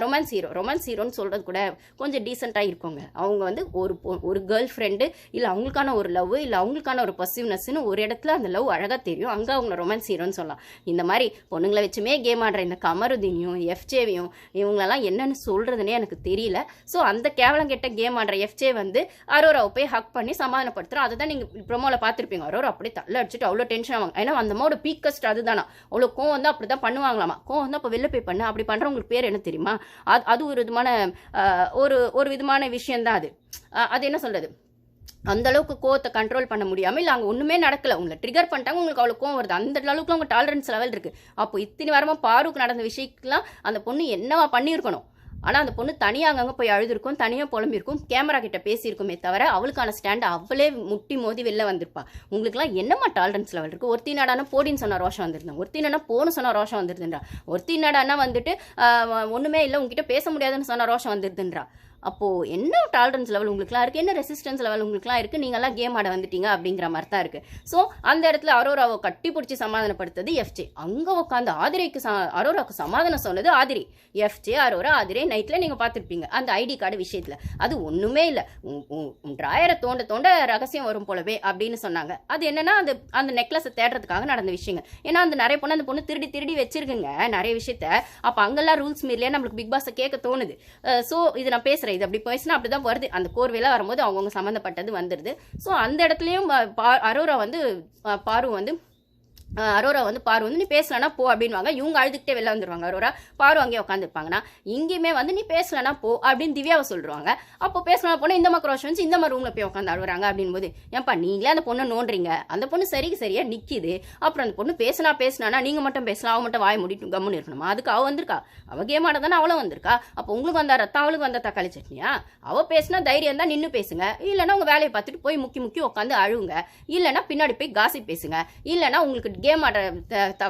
Romance ஹீரோன்னு சொல்கிறது கூட கொஞ்சம் டீசெண்டாக இருக்கோங்க. அவங்க வந்து ஒரு கேர்ள் ஃப்ரெண்டு இல்லை அவங்களுக்கான ஒரு லவ் இல்லை அவங்களுக்கான ஒரு பசிவ்னஸ்ன்னு ஒரு இடத்துல அந்த லவ் அழகாக தெரியும், அங்கே அவங்கள ரொமான்ஸ் ஹீரோன்னு சொல்லலாம். இந்த மாதிரி பொண்ணுங்களை வச்சுமே கேம் ஆடுற இந்த கமருதீனையும் எஃப்ஜேவையும் இவங்களெல்லாம் என்னன்னு சொல்கிறதுனே எனக்கு தெரியல. ஸோ அந்த கேவலம் கெட்ட கேம் ஆடுற எஃப்ஜே வந்து அரோராவை போய் ஹக் பண்ணி சமாதானப்படுத்துகிறோம். அதை தான் நீங்கள் ப்ரொமோவில் பார்த்துருப்பீங்க. அரோரா அப்படியே தள்ள அடிச்சுட்டு அவ்வளோ டென்ஷன் ஆவாங்க. ஏன்னா அந்த அம்மாவோட பீக்கஸ்ட் அதுதானா, அவ்வளோ கோவம் வந்து அப்படி தான் பண்ணுவாங்களாமா. கோவம் வந்து அப்போ வெளில போய் பண்ணு, அப்படி பண்ணுறவங்களுக்கு பேர் என்ன தெரியுமா? அது ஒரு விதமான ஒரு விதமான விஷயந்தான் அது. அது என்ன சொல்கிறது, அந்த அளவுக்கு கோவத்தை கண்ட்ரோல் பண்ண முடியாமல் இல்லை அங்கே ஒன்றுமே நடக்கலை, உங்களை ட்ரிகர் பண்ணிட்டாங்க, உங்களுக்கு அவ்வளோ கோவம் வருது, அந்த அளவுக்கு உங்கள் டாலரன்ஸ் லெவல் இருக்குது. அப்போ இத்தனை வாரமாக பாருக்கு நடந்த விஷயத்துக்குலாம் அந்த பொண்ணு என்னவா பண்ணியிருக்கணும். ஆனால் அந்த பொண்ணு தனியாக அங்கங்கே போய் அழுதுருக்கும், தனியாக புலம்பிருக்கும், கேமரா கிட்ட பேசியிருக்குமே தவிர அவளுக்கான ஸ்டாண்ட் அவளே முட்டி மோதி வெளில வந்திருப்பா. உங்களுக்குலாம் என்னம்மா டாலரன்ஸ் லெவல் இருக்குது? ஒருத்தி நாடானா போடின்னு சொன்ன ரோஷம் வந்துருந்தேன், ஒருத்தி நாடா போன்னு சொன்ன ரோஷம் வந்துருதுன்றா, ஒருத்தி நாடானா வந்துட்டு ஒன்றுமே இல்லை உங்ககிட்ட பேச முடியாதுன்னு சொன்ன ரோஷம் வந்துருதுன்றா. அப்போது என்ன டாலரன்ஸ் லெவல் உங்களுக்குலாம் இருக்குது, என்ன ரெசிஸ்டன்ஸ் லெவல் உங்களுக்குலாம் இருக்குது, நீங்கள்லாம் கேம் ஆட வந்துட்டீங்க அப்படிங்கிற மாதிரி தான் இருக்குது. ஸோ அந்த இடத்துல அரோராவை கட்டி பிடிச்சி சமாதானப்படுத்துறது எஃப்ஜே. அங்கே உட்காந்து ஆதிரைக்கு அரோராவுக்கு சமாதானம் சொன்னது ஆதிரை. எஃப்ஜே அரோரா ஆதிரை நைட்டில் நீங்கள் பார்த்துருப்பீங்க அந்த ஐடி கார்டு விஷயத்தில். அது ஒன்றுமே இல்லை, ட்ராயரை தோண்ட ரகசியம் வரும் போலவே அப்படின்னு சொன்னாங்க. அது என்னன்னா அந்த நெக்லஸை தேடுறதுக்காக நடந்த விஷயங்கள். ஏன்னா அந்த பொண்ணு திருடி வச்சிருக்குங்க நிறைய விஷயத்த. அப்போ அங்கெல்லாம் ரூல்ஸ் மீறலையே நம்மளுக்கு பிக் பாஸை கேட்க தோணுது. ஸோ இது நான் பேசுகிறேன், இது அப்படி பேசினா அப்படிதான் வருது, அந்த கோர்வையில வரும்போது அவங்கவுங்க சம்மந்தப்பட்டது வந்துடுது. ஸோ அந்த இடத்துலையும் அரோரா வந்து பாரு வந்து நீ பேசலனா போ அப்படின்வாங்க. இவங்க அழுதுகிட்டே வெளில வந்துடுவாங்க. அரோரா பாரு அங்கேயே உட்காந்துருப்பாங்கன்னா இங்கேயுமே வந்து நீ பேசலனா போ அப்படின்னு திவ்யாவை சொல்லுவாங்க. அப்போ பேசலாம் போனால் இந்த மாதிரி ரோஷம் வந்து இந்த மாதிரி ரூமில் போய் உட்காந்து அழுகுறாங்க அப்படின்போது ஏன்பா நீங்களே அந்த பொண்ணை நோண்டுறீங்க, அந்த பொண்ணு சரியா நிற்கிது, அப்புறம் அந்த பொண்ணு பேசினா நீங்கள் மட்டும் பேசலாம், அவள் மட்டும் வாய் மூடிட்டு கம்முன்னு இருக்கணுமா? அதுக்கு அவள் வந்திருக்கா, அவள் கேம் ஆட தானே அவளும் வந்திருக்கா. அப்போ உங்களுக்கு வந்தா ரத்தம் அவளுக்கு வந்த தக்காளி சட்னியா? அவள் பேசினா தைரியம் தான் நின்று பேசுங்க, இல்லைன்னா உங்கள் வேலையை பார்த்துட்டு போய் முக்கி உட்காந்து அழுவுங்க, இல்லைன்னா பின்னாடி போய் காசி பேசுங்க, இல்லைன்னா உங்களுக்கு கேம் ஆட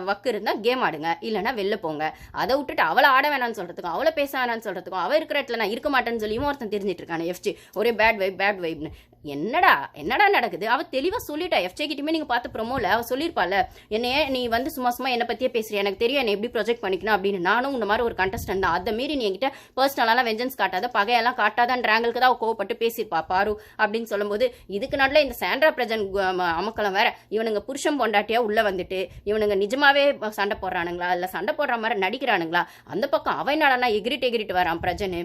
வக்கு இருந்தால் கேம் ஆடுங்க, இல்லைன்னா வெளில போங்க. அதை விட்டுட்டு அவளை ஆட வேணான்னு சொல்கிறதுக்கும் அவளை பேச வேணான்னு சொல்கிறதுக்கும் அவள் இருக்கிற இடத்துல நான் இருக்க மாட்டேன்னு சொல்லியும் ஒருத்தன் தெரிஞ்சிட்டு இருக்கானே எஃப்ஜே. ஒரே பேட் வைப்னு என்னடா நடக்குது? அவள் தெளிவாக சொல்லிட்டா. எஃப்ஜே கிட்டயுமே நீங்கள் பார்த்து ப்ரொமோவில் அவள் சொல்லியிருப்பாள், என்னையே நீ வந்து சும்மா என்னை பற்றியே பேசுகிறேன், எனக்கு தெரியும் என்னை எப்படி ப்ரொஜெக்ட் பண்ணிக்கணும் அப்படின்னு. நானும் இந்த மாதிரி ஒரு கண்டஸ்டன்ட் தான், அதை மீறி நீ என்கிட்ட பர்சனலாலாம் வெஞ்சன்ஸ் காட்டாத, பகையெல்லாம் காட்டாதான்ற ஆங்கிளுக்கு தான் அவள் கோவப்பட்டு பேசியிருப்பா பாரு அப்படின்னு சொல்லும்போது, இதுக்கு நடுவில் இந்த சாண்ட்ரா பிரஜன் அமக்களம் வேற, இவனுங்க புருஷன் பொண்டாட்டியா உள்ளே வந்துட்டு இவனுங்க நிஜமாவே சண்டை போடுறானுங்களா இல்லை சண்டை போடுற மாதிரி நடிக்கிறானுங்களா? அந்த பக்கம் அவன் நாடனா எகிரிட்டு வரான் பிரஜனு.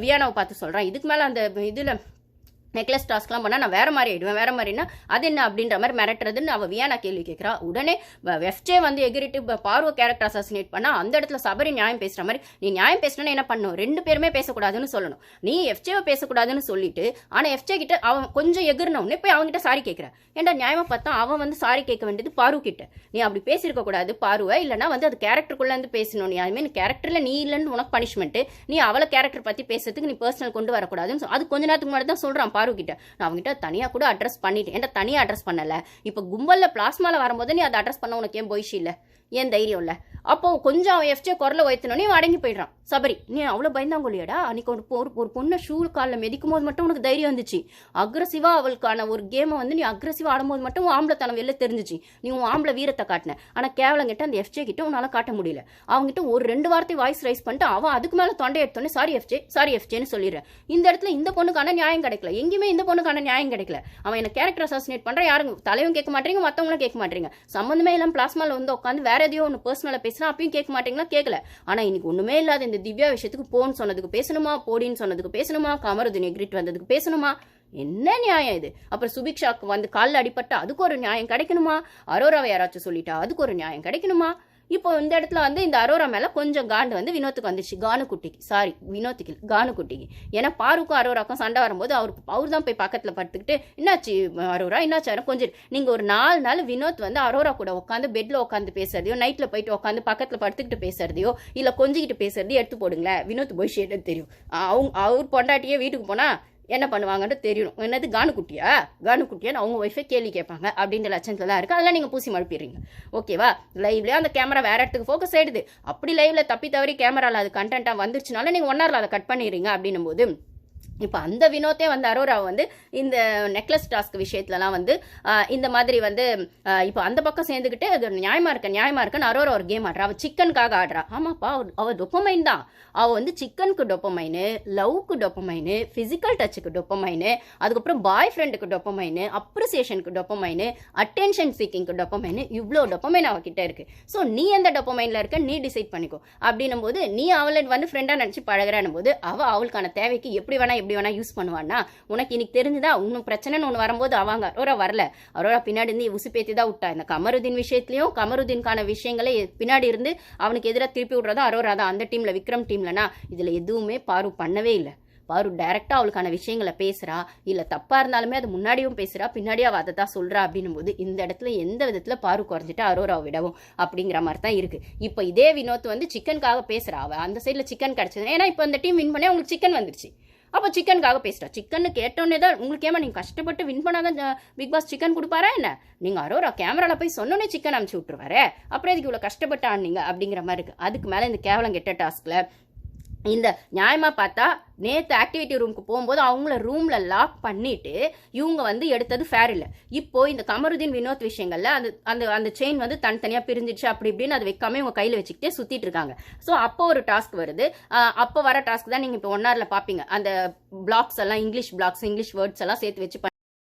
வியானாவை பார்த்து சொல்கிறான், இதுக்கு மேலே அந்த இதில் நெக்லஸ் டாஸ்க்லாம் பண்ணால் நான் வேறு மாதிரி ஆகிடுவேன், வேறு மாதிரினா அது என்ன அப்படின்ற மாதிரி மிரட்டுறதுன்னு அவள் வியானா கேள்வி கேட்குறா. உடனே எஃப்ஜே வந்து எகிரிட்டு பார்வை கேரக்டர் அசாசினேட் பண்ணால் அந்த இடத்துல சபரி நியாயம் பேசுகிற மாதிரி, நீ நியாயம் பேசினா என்ன பண்ணணும், ரெண்டு பேருமே பேசக்கூடாதுன்னு சொல்லணும். நீ எஃப்ஜேவை பேசக்கூடாதுன்னு சொல்லிட்டு ஆனால் எஃப்ஜே கிட்ட அவன் கொஞ்சம் எகிர்னவுடனே போய் அவங்ககிட்ட சாரி கேட்குறேன். ஏன்டா நியாயமாக பார்த்தா அவன் வந்து சாரி கேட்க வேண்டியது பாரு கிட்ட. நீ அப்படி பேசியிருக்க கூடாது பாருவை, இல்லைனா வந்து அது கேரக்டருக்குள்ளேருந்து பேசணும். நீ அதுமாதிரி கேரக்டரில் நீ இல்லைன்னு உனக்கு பனிஷ்மெண்ட்டு, நீ அவளை கேரக்டர் பற்றி பேசுறதுக்கு நீ பர்சனல் கொண்டு வரக்கூடாதுன்னு அது கொஞ்ச நேரத்துக்கு முன்னாடி தான் சொல்கிறான் பாரு கிட்ட. நான் அவங்ககிட்ட தனியாக கூட அட்ரஸ் பண்ணிட்டேன், ஏன்டா தனியாக அட்ரஸ் பண்ணலை, இப்போ கும்பலில் பிளாஸ்மாவில் வரும்போது நீ அதை அட்ரஸ் பண்ண உனக்கு ஏன் போயிஷி இல்லை, ஏன் தைரியம் இல்லை? அப்போ கொஞ்சம் அவன் எஃப்ஜே குரலை வைத்தனோடனே அவன் அடங்கி போயிடுறான். சபரி நீ அவ்வளோ பயந்தாங்கொல்லியாடா, அன்னைக்கு ஒரு பொண்ணை ஷூ காலில் மிதிக்கும் போது மட்டும் உனக்கு தைரியம் வந்துச்சு, அக்ரஸிவாக அவளுக்கான ஒரு கேமை வந்து நீ அக்ரஸிவாக ஆடும்போது மட்டும் உன் ஆம்பளை வெளில தெரிஞ்சிச்சு, நீ உன் ஆம்பளை வீரத்தை காட்டின. ஆனால் கேவலம் கிட்ட அந்த எஃப்ஜே கிட்ட உன்னால் காட்ட முடியல. அவங்ககிட்ட ஒரு 2 வார்த்தை வாய்ஸ் ரைஸ் பண்ணிட்டு அவன் அதுக்கு மேலே தொண்டை எடுத்தோன்னே சாரி எஃப்ஜேன்னு சொல்லிடுறேன். இந்த இடத்துல இந்த பொண்ணுக்கான நியாயம் கிடைக்கல, எங்கேயுமே இந்த பொண்ணுக்கான நியாயம் கிடைக்கல. அவன் என்ன கேரக்டர் அசாசினேட் பண்ணுறான், யாரும் தலையும் கேட்க மாட்டேங்க, மற்றவங்களும் கேட்க மாட்டேங்க, சம்மந்தமே இல்லாமல் பிளாஸ்மாவில் வந்து உட்காந்து வேற எதையோ ஒன்று பர்சனலாக பேசினா அப்பயும் கேட்க மாட்டீங்களா? கேட்கல. ஆனால் இன்னைக்கு ஒன்றுமே இல்லாத இந்த திவ்யா விஷயத்துக்கு போன்னு சொன்னதுக்கு பேசணுமா, போடின்னு சொன்னதுக்கு பேசணுமா, கமருதினி எக்ரிட் வந்ததுக்கு பேசணுமா? என்ன நியாயம் இது? அப்புறம் சுபிக்ஷாக்கு வந்து காலில் அடிப்பட்டா அதுக்கு ஒரு நியாயம் கிடைக்கணுமா? அரோராவை யாராச்சும் சொல்லிட்டா அதுக்கு ஒரு நியாயம் கிடைக்கணுமா? இப்போ இந்த இடத்துல வந்து இந்த அரோரா மேலே கொஞ்சம் காண்டு வந்து வினோத்துக்கு வந்துச்சு, கானுக்குட்டிக்கு. ஏன்னா பாருக்கும் அரோராக்கும் சண்டை வரும்போது அவர் தான் போய் பக்கத்தில் படுத்துக்கிட்டு என்னாச்சு அரோரா என்னாச்சு கொஞ்சம் நீங்கள் ஒரு 4 நாள் வினோத் வந்து அரோரா கூட உட்காந்து பெட்டில் உட்காந்து பேசுறதையோ, நைட்டில் போயிட்டு உட்காந்து பக்கத்தில் படுத்துக்கிட்டு பேசுறதையோ இல்லை கொஞ்சிக்கிட்டு பேசுறதையோ எடுத்து போடுங்களேன். வினோத் போய் ஷேட்டு தெரியும், அவர் பொண்டாட்டியே வீட்டுக்கு போனால் என்ன பண்ணுவாங்கன்னு தெரியணும். என்னது கானுக்குட்டியான்னு அவங்க ஒய்ஃபை கேள்வி கேட்பாங்க அப்படின்ற லட்சத்தில் தான் இருக்குது. அதெல்லாம் நீங்கள் பூசி மழுப்பிடுறீங்க. ஓகேவா? லைவ்லேயே அந்த கேமரா வேற இடத்துக்கு ஃபோக்கஸ் ஆகிடுது. அப்படி லைவில் தப்பி தவறி கேமராவில் அது கண்டென்ட்டாக வந்துருச்சுனால நீங்கள் 1 ஹவரில் அதை கட் பண்ணிடுறீங்க அப்படின்னும் போது இப்போ அந்த வினோத்தே வந்து அரோராவை வந்து இந்த நெக்லஸ் டாஸ்க் விஷயத்துலலாம் வந்து இந்த மாதிரி வந்து இப்போ அந்த பக்கம் சேர்ந்துக்கிட்டு அது நியாயமா இருக்குன்னு அரோரா ஒரு கேம் ஆடுறா. அவள் சிக்கனுக்காக ஆடுறா. ஆமாப்பா, அவள் டொப்பமைன் தான். அவள் வந்து சிக்கனுக்கு டொப்பமைனு, லவ்க்கு டொப்பமைனு, ஃபிசிக்கல் டச்சுக்கு டொப்பமைனு, அதுக்கப்புறம் பாய் ஃப்ரெண்டுக்கு டொப்பமைனு, அப்ரிசியேஷனுக்கு டொப்பமைனு, அட்டென்ஷன் சீக்கிங்க்கு டொப்பமைனு, இவ்வளோ டொப்பமைன் அவகிட்ட இருக்கு. ஸோ நீ எந்த டொப்பமைனில் இருக்க நீ டிசைட் பண்ணிக்கோ. அப்படின்னும் போது நீ அவளை வந்து ஃப்ரெண்டாக நினச்சி பழகிறான் போது அவளுக்கான தேவைக்கு எப்படி வேணா யூஸ் பண்ணுவான்னா, உனக்கு இன்னைக்கு தெரிஞ்சுதா உனக்கு பிரச்சனைன்னு ஒன்று வரும்போது அவங்க அரோரா வரல. அரோரா பின்னாடி இருந்து உசுப்பேத்தி தான் விட்டா. இந்த கமருதீன் விஷயத்துலையும் கமருதீன்கான விஷயங்களை பின்னாடி இருந்து அவனுக்கு எதிராக திருப்பி விட்றதும் அரோரா தான். அந்த டீம்ல விக்ரம் டீம்லனா இதில் எதுவுமே பாரு பண்ணவே இல்லை. பாரு டைரக்டா அவளுக்கான விஷயங்களை பேசுறா. இல்ல தப்பா இருந்தாலுமே அது முன்னாடியும் பேசுறா, பின்னாடியும் அவ அதை தான் சொல்றா. அப்படின்னும் போது இந்த இடத்துல எந்த விதத்துல பாரு குறைஞ்சிட்டா அரோராவை விடவும் அப்படிங்கிற மாதிரி தான் இருக்கு. இப்போ இதே வினோத் வந்து சிக்கனுக்காக பேசுறா. அவ அந்த சைட்ல சிக்கன் கிடைச்சது. ஏன்னா இப்போ இந்த டீம் வின் பண்ணி அவங்களுக்கு சிக்கன் வந்துருச்சு. அப்போ சிக்கனுக்காக பேசுறா. சிக்கன்னு கேட்டோன்னே தான் உங்களுக்கு ஏமா நீங்கள் கஷ்டப்பட்டு வின் பண்ணாதான் பிக் பாஸ் சிக்கன் கொடுப்பாரா என்ன? நீங்கள் அரோரா கேமரால போய் சொன்னோன்னே சிக்கன் அனுப்பிச்சு விட்டுருவாரு. அப்புறம் இதுக்கு இவ்வளோ கஷ்டப்பட்டு ஆனீங்க அப்படிங்கிற மாதிரி இருக்கு. அதுக்கு மேலே இந்த கேவலம் கெட்ட டாஸ்க்ல இந்த நியாயமாக பார்த்தா நேற்று ஆக்டிவிட்டி ரூமுக்கு போகும்போது அவங்கள ரூமில் லாக் பண்ணிட்டு இவங்க வந்து எடுத்தது ஃபேர் இல்லை. இப்போ இந்த கமருதீன் வினோத் விஷயங்கள்ல அந்த அந்த அந்த செயின் வந்து தனித்தனியாக பிரிஞ்சிடுச்சு அப்படி இப்படின்னு அது வைக்காம இவங்க கையில் வச்சுக்கிட்டே சுற்றிட்டு இருக்காங்க. ஸோ அப்போ ஒரு டாஸ்க் வருது. அப்போ வர டாஸ்க் தான் நீங்கள் இப்போ 1 hourல பார்ப்பீங்க. அந்த பிளாக்ஸ் எல்லாம் இங்கிலீஷ் பிளாக்ஸ், இங்கிலீஷ் வேர்ட்ஸ் எல்லாம் சேர்த்து வச்சு